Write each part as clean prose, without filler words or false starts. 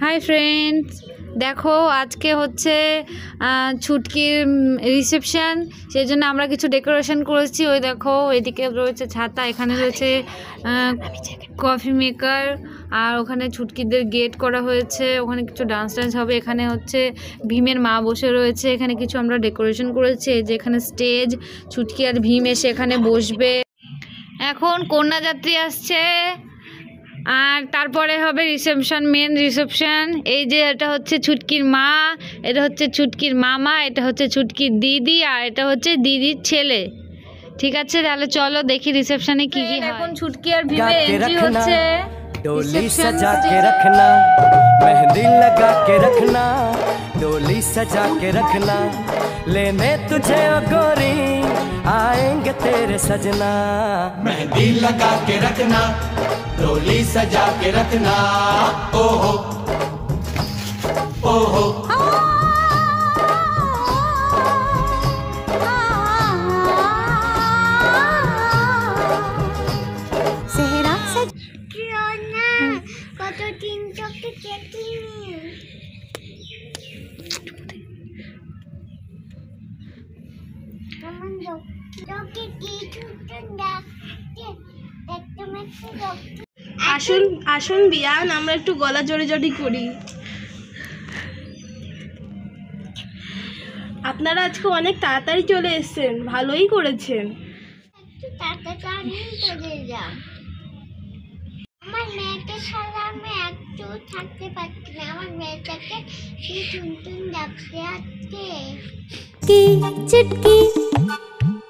Hi friends, देखो आज के होच्छे छुटकिर रिसेपशन सेजন্য আমরা কিছু ডেকোরেশন করেছি। ওই দেখো এদিকে রয়েছে ছাতা, এখানে রয়েছে কফি মেকার, আর ওখানে ছুটকিদের গেট করা হয়েছে। ওখানে কিছু ডান্স হবে। এখানে হচ্ছে ভীমের মা বসে রয়েছে। এখানে কিছু আমরা ডেকোরেশন করেছি, যে এখানে স্টেজ, ছুটকি আর ভীম এসে এখানে বসবে। এখন কন্যাযাত্রী আসছে আর তারপরে হবে রিসেপশন, মেন রিসেপশন। এই যে এটা হচ্ছে ছুটকির মা, এটা হচ্ছে ছুটকির মামা, এটা হচ্ছে ছুটকির দিদি, আর এটা হচ্ছে দিদির ছেলে। ঠিক আছে, তাহলে চলো দেখি রিসেপশনে কি কি হয়। এখন ছুটকি আর ভীমের এন্ট্রি হচ্ছে। डोली सजा के रखना, मेहंदी लगा के रखना, डोली सजा के रखना, लेने तुझे ओ गोरी आएंगे तेरे सजना। मेहंदी लगा के रखना, डोली सजा के रखना, ओहो ओहो। আসুন আসুন বিয়ান, আমরা একটু গলা জড়ি জড়ি করি। আপনারা আজকে অনেক তাড়াতাড়ি চলে এসেছেন, ভালোই করেছেন। আমার মেয়েকে ছাড়া আমি একটু থাকতে পারছি না। আমার মেয়েটাকে কি টুনটুন ডাকতে আসছে। চুটকি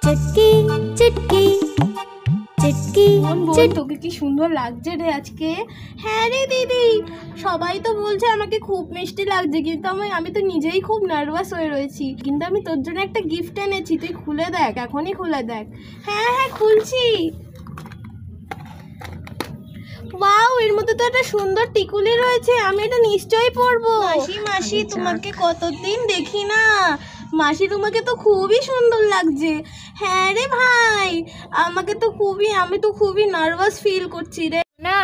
চুটকি চুটকি চুটকি। তোকে কি সুন্দর লাগছে রে আজকে। হ্যাঁ রে দিদি, সবাই তো বলছে আমাকে খুব মিষ্টি লাগছে, কিন্তু আমি তো নিজেই খুব নার্ভাস হয়ে রয়েছি। কিন্তু আমি তোর জন্য একটা গিফট এনেছি, তুই খুলে দেখ, এখনই খুলে দেখ। হ্যাঁ হ্যাঁ খুলছি। ওয়াও, এর মধ্যে তো একটা সুন্দর টিকুলি রয়েছে, আমি এটা নিশ্চয়ই পরবো। মাসি মাসি, তোমাকে কতদিন দেখি না। মাসি, তোমাকে তো খুবই সুন্দর লাগছে। হ্যাঁ রে ভাই, আমি তো খুবই নার্ভাস ফিল করছি রে। না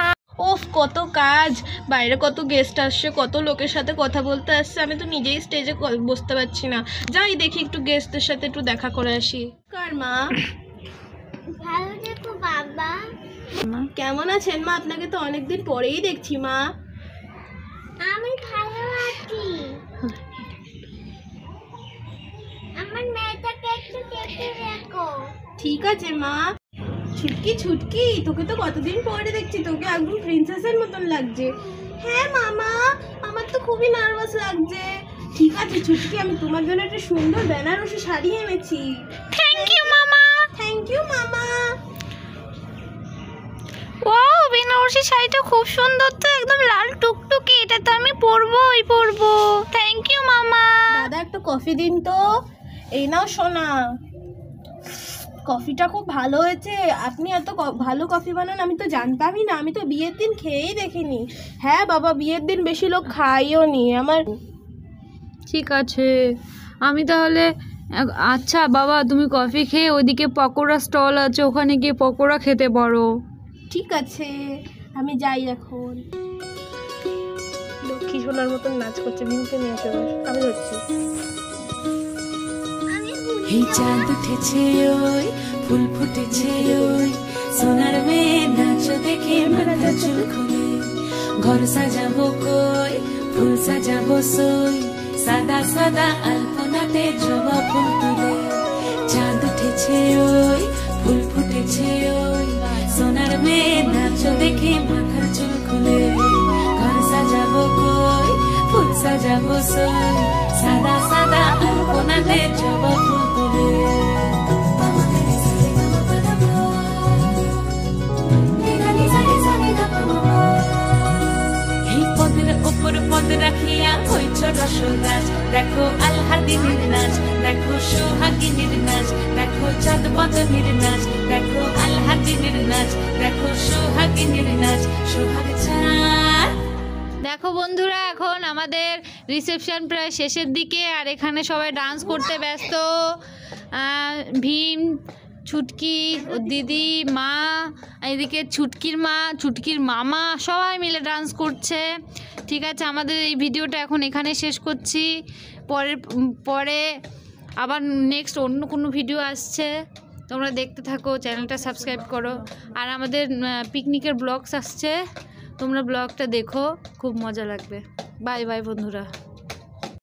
ওফ, কত কাজ, বাইরে কত গেস্ট আসছে, কত লোকের সাথে কথা বলতে আসছে, আমি তো নিজেই স্টেজে বসতে পারছি না। যাই দেখি একটু গেস্টদের সাথে একটু দেখা করে আসি। কার মা? ভালো দেখো বাবা। কেমন আছেন মা? আপনাকে তো অনেকদিন পরেই দেখছি মা। আমি ভালো আছি। আমার মেয়েটাকে একটু দেখে রাখো। ঠিক আছে মা। ছুটকি ছুটকি, তোকে তো কতদিন পরে দেখছি, তোকে একদম প্রিন্সেসের মতন লাগছে। হ্যাঁ মামা, আমার তো খুবই নার্ভাস লাগছে। ঠিক আছে ছুটকি, আমি তোমার জন্য একটা সুন্দর বেনারসি শাড়ি এনেছি। থ্যাংক ইউ মামা। থ্যাংক ইউ মামা। ওয়াও, বেনারসি শাড়িটা খুব সুন্দর, তো একদম লাল টুকটুকে, এটা তো আমি পরবই পরবো। থ্যাংক ইউ মামা। দাদা একটা কফি দিন তো। এই নাও সোনা, কফিটা খুব ভালো হয়েছে। আপনি এত ভালো কফি বানান আমি তো জানতামই না, আমি তো বিয়ের দিন খেয়েই দেখিনি। হ্যাঁ বাবা, বিয়ের দিন বেশি লোক খাইও নি আমার। ঠিক আছে, আমি তাহলে আচ্ছা বাবা, তুমি কফি খেয়ে ওইদিকে পকোড়া স্টল আছে, ওখানে গিয়ে পকোড়া খেতে পারো। ঠিক আছে, আমি যাই এখন। লক্ষ্মী সোনার মতন নাচ করছে, ভীমকে নিয়ে আসে, আমি হচ্ছি। এই চাঁদ উঠেছে ওই, ফুল ফুটেছে ওই, সোনার মেয়ে নাচ দেখে মাথা চুল খুলে। ঘর সাজাবো কই, ফুল সাজাবো সই, সাদা সাদা আলপনাতে জবা ফুল তুলে। চাঁদ উঠেছে ওই, ফুল ফুটেছে ওই, সোনার মেয়ে নাচ দেখে মাথা চুল খুলে। ঘর সাজাবো কই, ফুল সাজাবো সই, সাদা সাদা আলপনাতে জবা ফুল তুলে। এই পদের ওপর পদ রাখিয়া হইছ রসরাজ, দেখো আলহাদিনীর নাচ, দেখো সোহাগিনীর নাচ, দেখো চাঁদ বদনীর নাচ, দেখো আলহাদিনীর নাচ, দেখো সোহাগিনীর নাচ, সোহাগ চাঁদ। দেখো বন্ধুরা, এখন আমাদের রিসেপশন প্রায় শেষের দিকে, আর এখানে সবাই ডান্স করতে ব্যস্ত। ভীম ছুটকি, ও দিদি, মা, এদিকে ছুটকির মা, ছুটকির মামা সবাই মিলে ডান্স করছে। ঠিক আছে, আমাদের এই ভিডিওটা এখন এখানে শেষ করছি। পরে আবার নেক্সট অন্য কোনো ভিডিও আসছে, তোমরা দেখতে থাকো, চ্যানেলটা সাবস্ক্রাইব করো। আর আমাদের পিকনিকের ব্লগস আসছে, তোমরা ব্লগটা দেখো, খুব মজা লাগবে। বাই বাই বন্ধুরা।